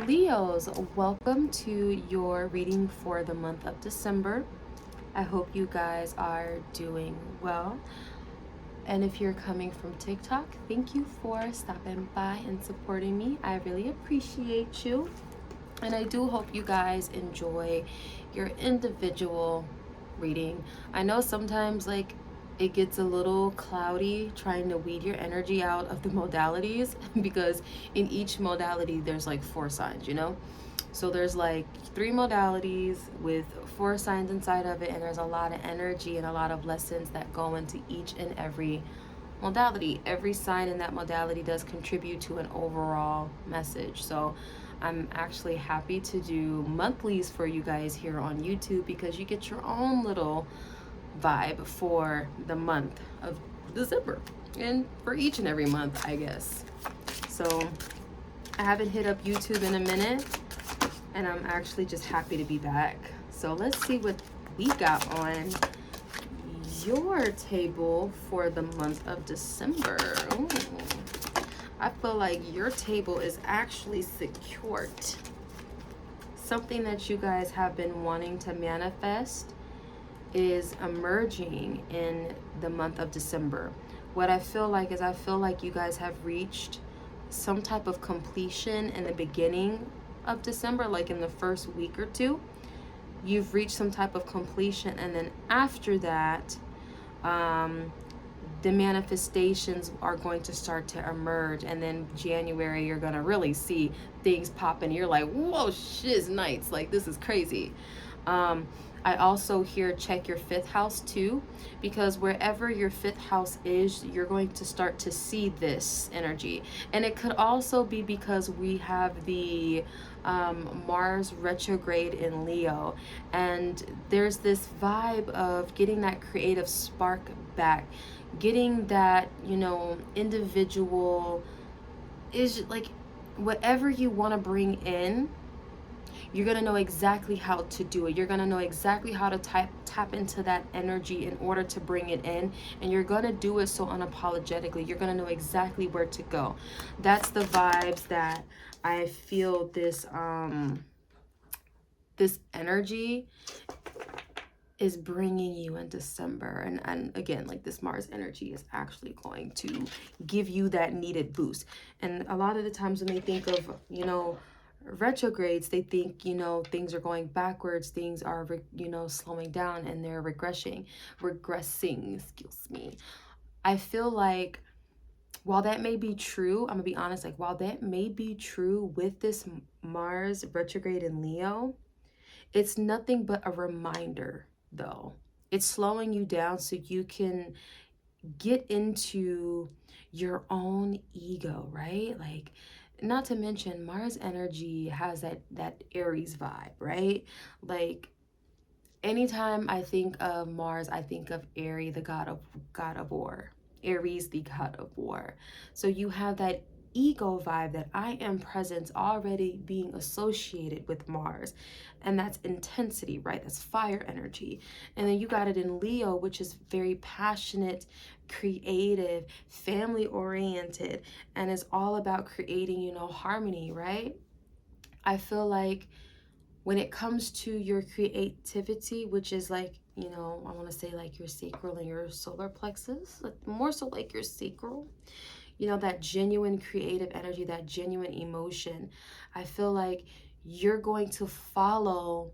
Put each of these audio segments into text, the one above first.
Leos, welcome to your reading for the month of December. I hope you guys are doing well. And if you're coming from TikTok, thank you for stopping by and supporting me. I really appreciate you. And I do hope you guys enjoy your individual reading. I know sometimes it gets a little cloudy trying to weed your energy out of the modalities because in each modality there's like 4 signs, so there's like 3 modalities with 4 signs inside of it, and there's a lot of energy and a lot of lessons that go into each and every modality. Every sign in that modality does contribute to an overall message. So I'm actually happy to do monthlies for you guys here on YouTube because you get your own little vibe for the month of December and for each and every month, I guess. So I haven't hit up YouTube in a minute, and I'm actually just happy to be back. So let's see what we got on your table for the month of December. Ooh. I feel like your table is actually secured. Something that you guys have been wanting to manifest is emerging in the month of December. What I feel like is you guys have reached some type of completion in the beginning of December, like in the first week or two. You've reached some type of completion, and then after that, the manifestations are going to start to emerge, and then January you're gonna really see things pop in. You're like, whoa, shiz nights, like this is crazy. I also hear check your 5th house too, because wherever your 5th house is, you're going to start to see this energy. And it could also be because we have the Mars retrograde in Leo, and there's this vibe of getting that creative spark back, getting that, individual is like whatever you want to bring in. You're going to know exactly how to do it. You're going to know exactly how to tap into that energy in order to bring it in. And you're going to do it so unapologetically. You're going to know exactly where to go. That's the vibes that I feel this energy is bringing you in December. And again, like this Mars energy is actually going to give you that needed boost. And a lot of the times when they think of, retrogrades, they think, things are going backwards, things are, slowing down, and they're regressing, excuse me. I feel like while that may be true, I'm gonna be honest, like while that may be true with this Mars retrograde in Leo, it's nothing but a reminder though. It's slowing you down so you can get into your own ego, right? Like, not to mention Mars energy has that Aries vibe, right? Like anytime I think of Mars, I think of Aries, the god of war. Aries, the god of war. So you have that ego vibe, that I am presence already being associated with Mars, and that's intensity, right? That's fire energy. And then you got it in Leo, which is very passionate, creative, family oriented, and is all about creating, harmony, right? I feel like when it comes to your creativity, which is like, I want to say like your sacral and your solar plexus, like more so like your sacral, that genuine creative energy, that genuine emotion. I feel like you're going to follow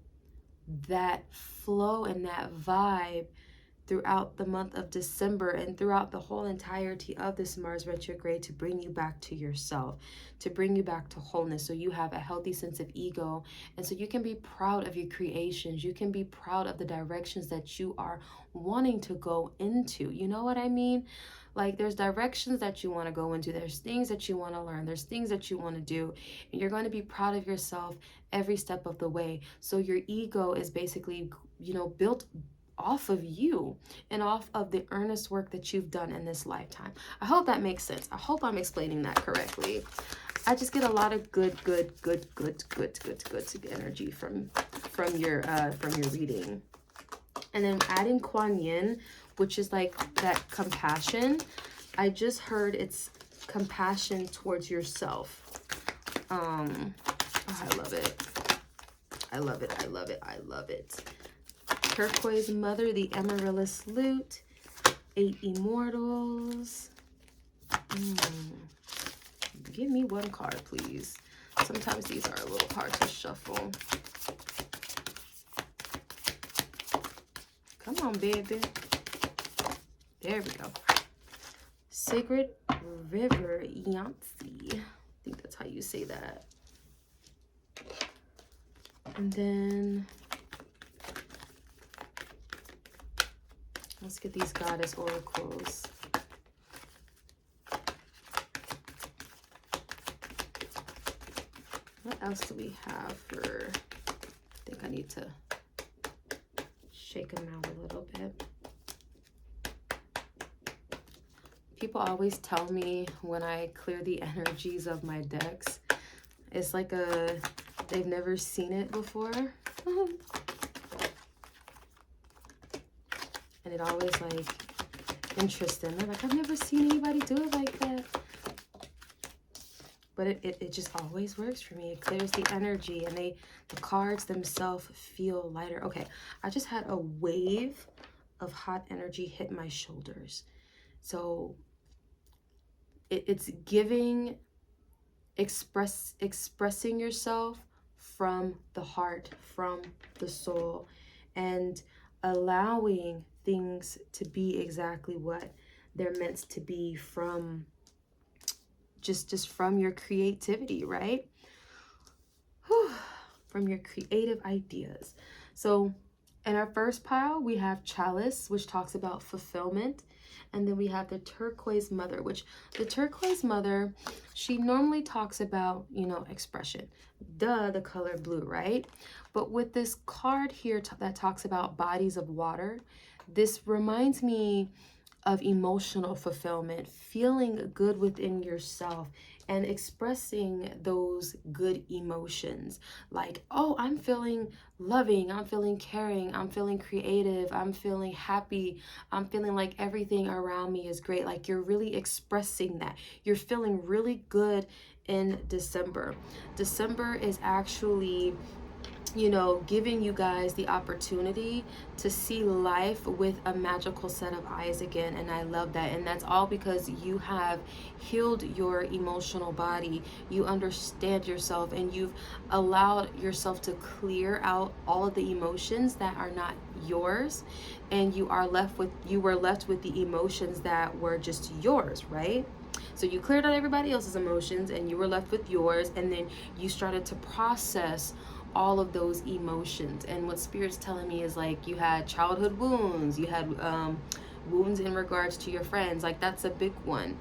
that flow and that vibe throughout the month of December and throughout the whole entirety of this Mars retrograde to bring you back to yourself, to bring you back to wholeness, so you have a healthy sense of ego, and so you can be proud of your creations. You can be proud of the directions that you are wanting to go into. You know what I mean? Like there's directions that you want to go into, there's things that you want to learn, there's things that you want to do, and you're going to be proud of yourself every step of the way. So your ego is basically, built off of you and off of the earnest work that you've done in this lifetime. I hope that makes sense. I hope I'm explaining that correctly. I just get a lot of good energy from your reading. And then adding Kuan Yin, which is like that compassion. I just heard it's compassion towards yourself. Oh, I love it. I love it. I love it. I love it. Turquoise Mother, the Amaryllis Lute, 8 Immortals. Give me one card, please. Sometimes these are a little hard to shuffle. Come on, baby. There we go. Sacred River Yancy. I think that's how you say that. And then let's get these goddess oracles. What else do we have for, I think I need to shake them out a little bit. People always tell me when I clear the energies of my decks, it's like they've never seen it before. And it always like interests them. They're like, I've never seen anybody do it like that. But it just always works for me. It clears the energy, and the cards themselves feel lighter. Okay, I just had a wave of hot energy hit my shoulders. So it's giving, expressing yourself from the heart, from the soul, and allowing things to be exactly what they're meant to be from just from your creativity, right? Whew. From your creative ideas. So in our first pile, we have Chalice, which talks about fulfillment. And then we have the Turquoise Mother, which the Turquoise Mother, she normally talks about, you know, expression. Duh, the color blue, right? But with this card here that talks about bodies of water, this reminds me of emotional fulfillment, feeling good within yourself and expressing those good emotions. Like, oh, I'm feeling loving, I'm feeling caring, I'm feeling creative, I'm feeling happy, I'm feeling like everything around me is great. Like, you're really expressing that. You're feeling really good in December. December is actually, you know, giving you guys the opportunity to see life with a magical set of eyes again. And I love that. And that's all because you have healed your emotional body. You understand yourself, and you've allowed yourself to clear out all of the emotions that are not yours. And you were left with the emotions that were just yours, right? So you cleared out everybody else's emotions and you were left with yours. And then you started to process all of those emotions. And what Spirit's telling me is, like, you had childhood wounds, you had wounds in regards to your friends. Like, that's a big one.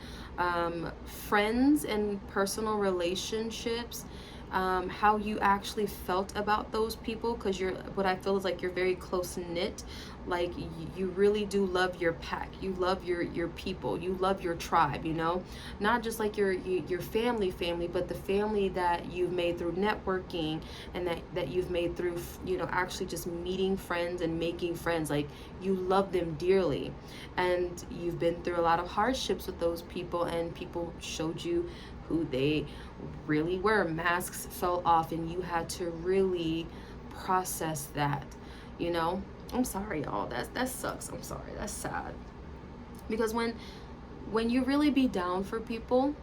Friends and personal relationships, how you actually felt about those people, because what I feel is like you're very close knit. Like, you really do love your pack, you love your people, you love your tribe, you know, not just like your family, but the family that you've made through networking, and that you've made through, you know, actually just meeting friends and making friends. Like, you love them dearly, and you've been through a lot of hardships with those people, and people showed you who they really were. Masks fell off, and you had to really process that, you know. I'm sorry, y'all. That sucks. I'm sorry. That's sad. Because when you really be down for people,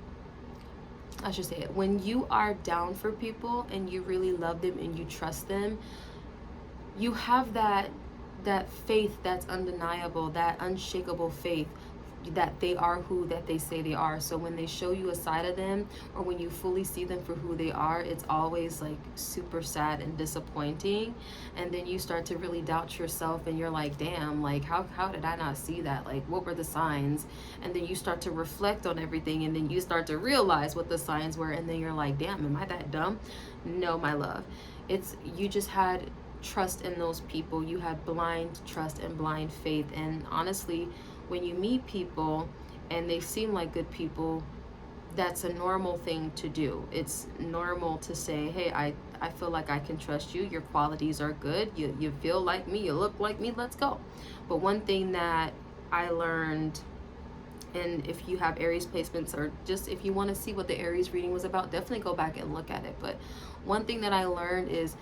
I should say it, when you are down for people and you really love them and you trust them, you have that faith that's undeniable, that unshakable faith that they are who that they say they are. So when they show you a side of them, or when you fully see them for who they are, it's always like super sad and disappointing. And then you start to really doubt yourself, and you're like, damn, like how did I not see that? Like, what were the signs? And then you start to reflect on everything, and then you start to realize what the signs were, and then you're like, damn, am I that dumb? No, my love. You just had trust in those people. You had blind trust and blind faith. And honestly, when you meet people and they seem like good people, that's a normal thing to do. It's normal to say, hey, I feel like I can trust you. Your qualities are good. You feel like me. You look like me. Let's go. But one thing that I learned, and if you have Aries placements, or just if you want to see what the Aries reading was about, definitely go back and look at it. But One thing that I learned is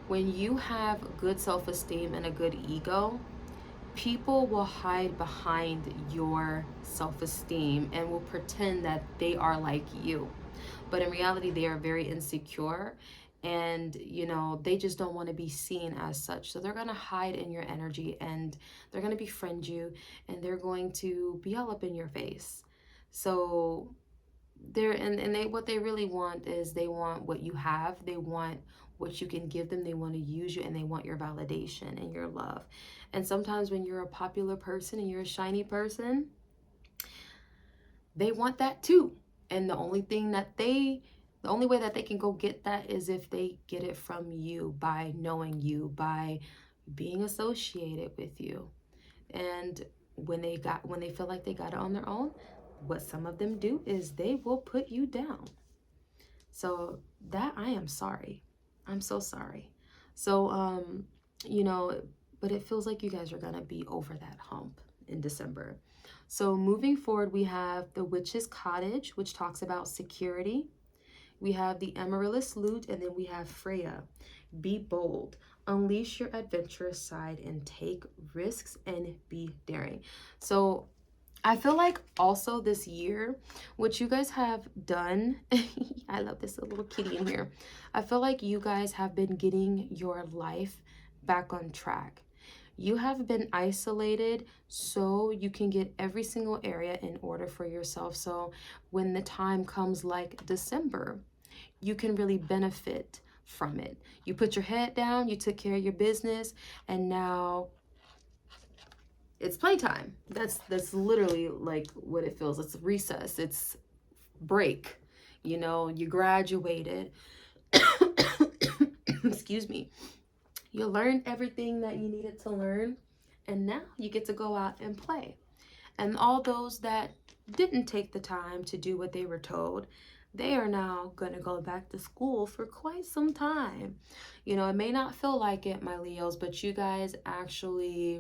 when you have good self-esteem and a good ego, people will hide behind your self-esteem and will pretend that they are like you. But in reality, they are very insecure, and they just don't want to be seen as such. So they're going to hide in your energy, and they're going to befriend you, and they're going to be all up in your face. So they're and they what they really want is they want what you have, they want what you can give them, they want to use you, and they want your validation and your love. And sometimes when you're a popular person and you're a shiny person, they want that too. And the only way that they can go get that is if they get it from you, by knowing you, by being associated with you. And when they feel like they got it on their own, what some of them do is they will put you down. So that, I am sorry. I'm so sorry. So but it feels like you guys are gonna be over that hump in December. So moving forward, we have the Witch's Cottage, which talks about security. We have the Amaryllis Lute, and then we have Freya. Be bold, unleash your adventurous side, and take risks and be daring. So I feel like also this year, what you guys have done, I love this little kitty in here. I feel like you guys have been getting your life back on track. You have been isolated so you can get every single area in order for yourself. So when the time comes like December, you can really benefit from it. You put your head down, you took care of your business, and now it's playtime. That's literally like what it feels. It's recess, it's break. You graduated. Excuse me. You learned everything that you needed to learn, and now you get to go out and play. And all those that didn't take the time to do what they were told, they are now going to go back to school for quite some time. It may not feel like it, my Leos, but you guys actually,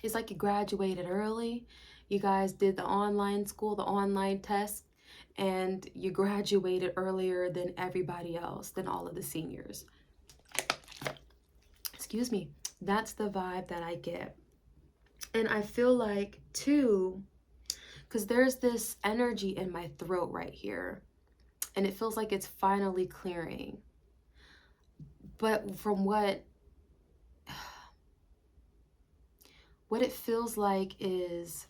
it's like you graduated early. You guys did the online school, the online test, and you graduated earlier than everybody else, than all of the seniors. Excuse me. That's the vibe that I get. And I feel like too, because there's this energy in my throat right here, and it feels like it's finally clearing. But from what it feels like is,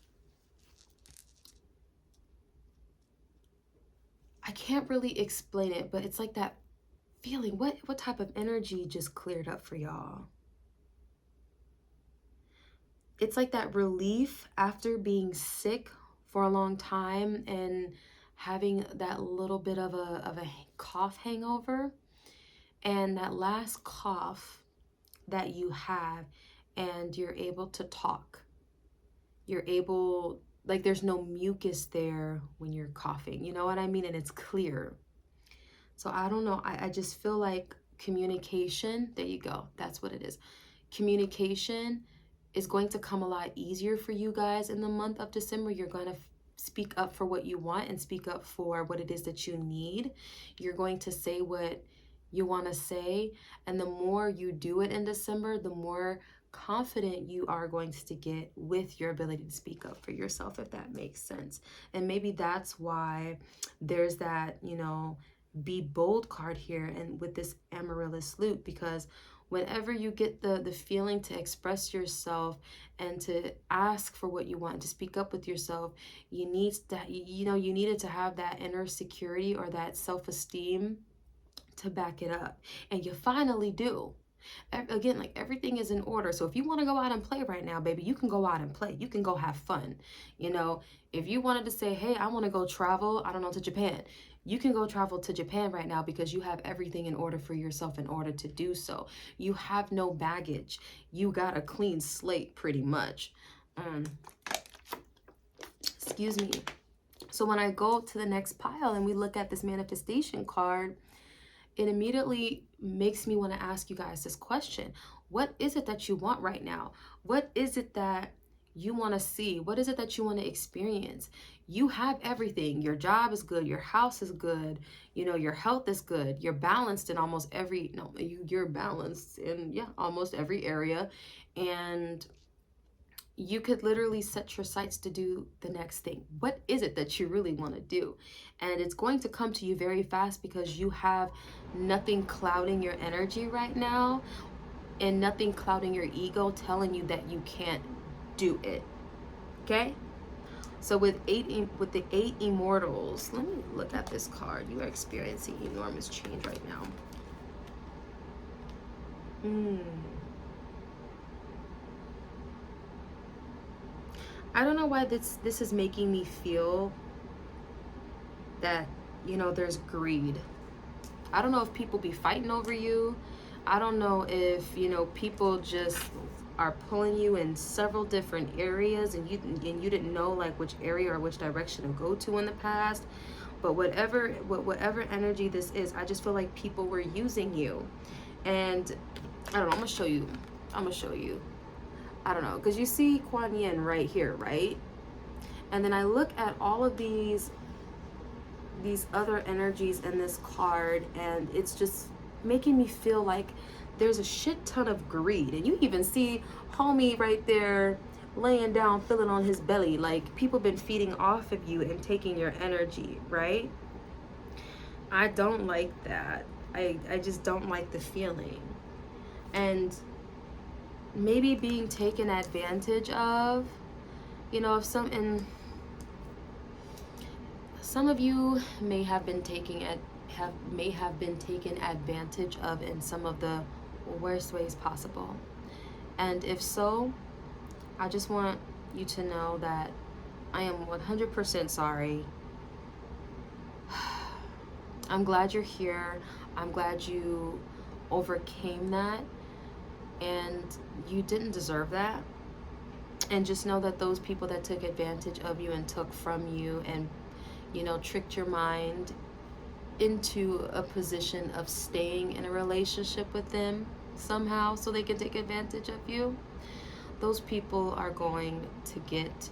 I can't really explain it, but it's like that feeling. What type of energy just cleared up for y'all? It's like that relief after being sick for a long time and having that little bit of a cough hangover, and that last cough that you have, and you're able to talk. You're able, like, there's no mucus there when you're coughing, you know what I mean? And it's clear. So I don't know, I just feel like communication, there you go, that's what it is. Communication is going to come a lot easier for you guys in the month of December. You're going to speak up for what you want and speak up for what it is that you need. You're going to say what you want to say, and the more you do it in December, the more confident you are going to get with your ability to speak up for yourself, if that makes sense. And maybe that's why there's that, be bold card here, and with this Amaryllis Lute, because whenever you get the feeling to express yourself and to ask for what you want, to speak up with yourself, you needed to have that inner security or that self-esteem to back it up. And you finally do. Again, like, everything is in order. So if you want to go out and play right now, baby, you can go out and play. You can go have fun. If you wanted to say, hey, I want to go travel, I don't know, to Japan, you can go travel to Japan right now, because you have everything in order for yourself in order to do so. You have no baggage. You got a clean slate pretty much. Excuse me. So when I go to the next pile and we look at this manifestation card, it immediately makes me want to ask you guys this question. What is it that you want right now? What is it that You want to see, what is it that you want to experience? You have everything. Your job is good, your house is good, you know, your health is good, you're balanced in almost every, no, you're balanced in, yeah, almost every area. And you could literally set your sights to do the next thing. What is it that you really want to do? And it's going to come to you very fast because you have nothing clouding your energy right now, and nothing clouding your ego telling you that you can't do it. Okay? So with the 8 immortals, let me look at this card. You are experiencing enormous change right now. I don't know why this is making me feel that, you know, there's greed. I don't know if people be fighting over you. I don't know if, you know, people just are pulling you in several different areas, and you didn't know like which area or which direction to go to in the past. But whatever energy this is, I just feel like people were using you. And I don't know, I'm gonna show you. I don't know, because you see Kuan Yin right here, right? And then I look at all of these other energies in this card, and it's just making me feel like there's a shit ton of greed. And you even see homie right there laying down, feeling on his belly, like people been feeding off of you and taking your energy, right? I don't like that. I just don't like the feeling. And maybe being taken advantage of, you know, if some of you may have been taken advantage of in some of the worst ways possible. And if so, I just want you to know that I am 100% sorry. I'm glad you're here. I'm glad you overcame that, and you didn't deserve that. And just know that those people that took advantage of you and took from you and, you know, tricked your mind into a position of staying in a relationship with them somehow so they can take advantage of you, those people are going to get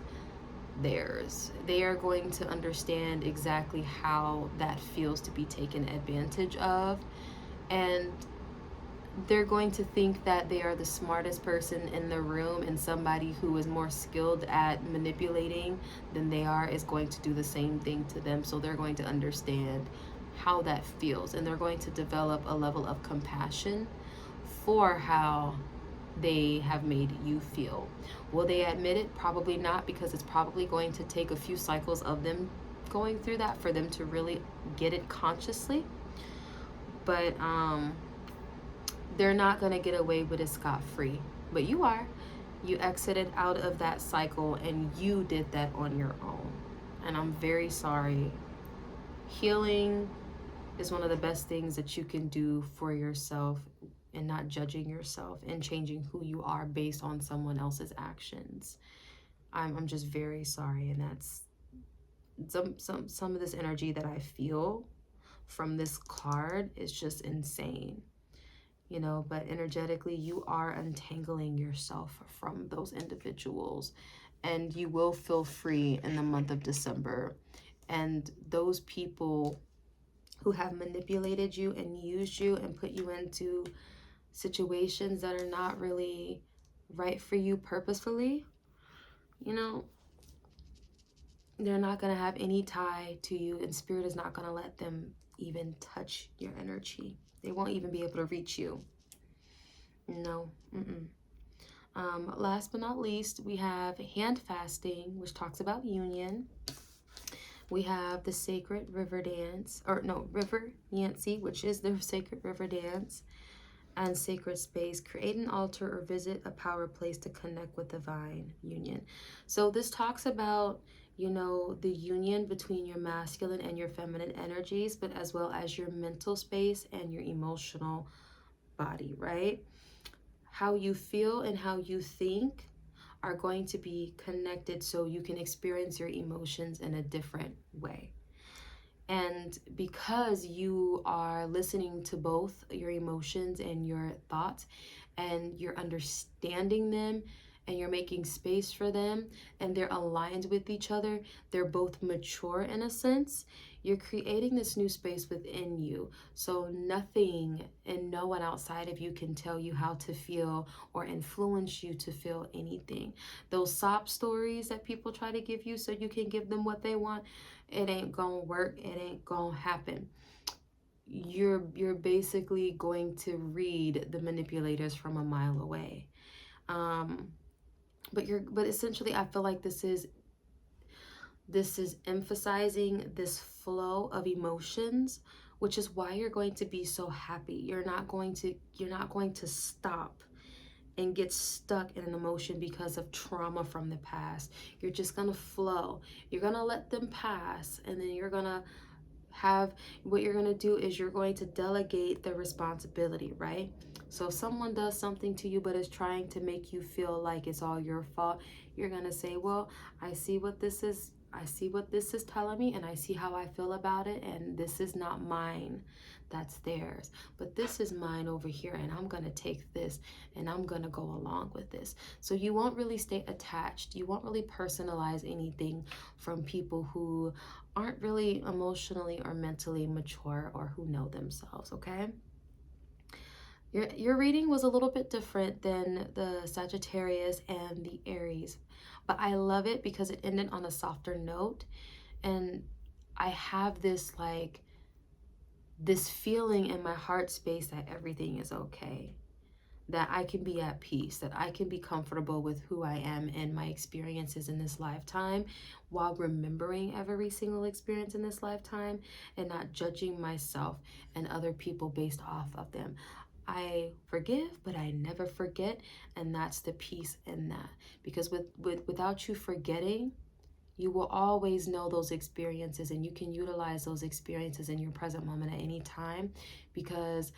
theirs. They are going to understand exactly how that feels to be taken advantage of, and they're going to think that they are the smartest person in the room, and somebody who is more skilled at manipulating than they are is going to do the same thing to them. So they're going to understand how that feels, and they're going to develop a level of compassion for how they have made you feel. Will they admit it? Probably not, because it's probably going to take a few cycles of them going through that for them to really get it consciously. But they're not going to get away with it scot-free. But you are. You exited out of that cycle, and you did that on your own. And I'm very sorry. Healing is one of the best things that you can do for yourself, and not judging yourself and changing who you are based on someone else's actions. I'm just very sorry, and that's some of this energy that I feel from this card is just insane. You know, but energetically you are untangling yourself from those individuals, and you will feel free in the month of December. And those people who have manipulated you and used you and put you into situations that are not really right for you purposefully, you know, they're not going to have any tie to you, and spirit is not going to let them even touch your energy. They won't even be able to reach you. No. Last but not least, we have hand fasting, which talks about union. We have the sacred river dance, river Yancy, which is the sacred river dance, and sacred space. Create an altar or visit a power place to connect with divine union. So this talks about, you know, the union between your masculine and your feminine energies, but as well as your mental space and your emotional body, right? How you feel and how you think are going to be connected so you can experience your emotions in a different way. And because you are listening to both your emotions and your thoughts, and you're understanding them and you're making space for them and they're aligned with each other, they're both mature in a sense, you're creating this new space within you. So nothing and no one outside of you can tell you how to feel or influence you to feel anything. Those sob stories that people try to give you so you can give them what they want, it ain't gonna work. It ain't gonna happen. You're basically going to read the manipulators from a mile away. But essentially I feel like this is emphasizing this flow of emotions, which is why you're going to be so happy. You're not going to stop and get stuck in an emotion because of trauma from the past. You're just gonna flow. You're gonna let them pass, and then you're gonna what you're going to do is you're going to delegate the responsibility, right? So if someone does something to you but is trying to make you feel like it's all your fault, you're going to say, well, I see what this is telling me, and I see how I feel about it, and this is not mine, that's theirs, but this is mine over here, and I'm going to take this and I'm going to go along with this. So you won't really stay attached. You won't really personalize anything from people who aren't really emotionally or mentally mature or who know themselves, okay? Your reading was a little bit different than the Sagittarius and the Aries, but I love it because it ended on a softer note, and I have this feeling in my heart space that everything is okay, that I can be at peace, that I can be comfortable with who I am and my experiences in this lifetime, while remembering every single experience in this lifetime and not judging myself and other people based off of them. I forgive, but I never forget, and that's the peace in that. Because without you forgetting, you will always know those experiences, and you can utilize those experiences in your present moment at any time, because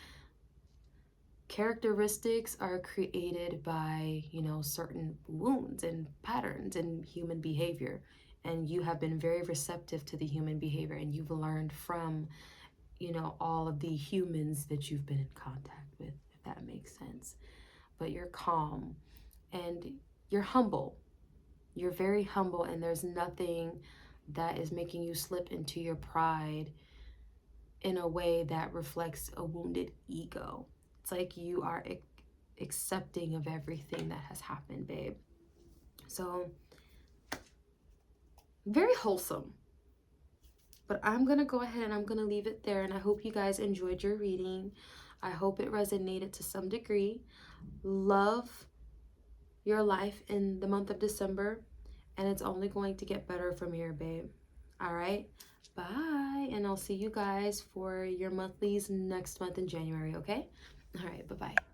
characteristics are created by, certain wounds and patterns in human behavior. And you have been very receptive to the human behavior, and you've learned from, all of the humans that you've been in contact with, if that makes sense. But you're calm and you're humble. You're very humble, and there's nothing that is making you slip into your pride in a way that reflects a wounded ego. It's like you are accepting of everything that has happened, babe. So, very wholesome. But I'm going to go ahead and I'm going to leave it there. And I hope you guys enjoyed your reading. I hope it resonated to some degree. Love your life in the month of December. And it's only going to get better from here, babe. All right? Bye. And I'll see you guys for your monthlies next month in January, okay? All right. Bye-bye.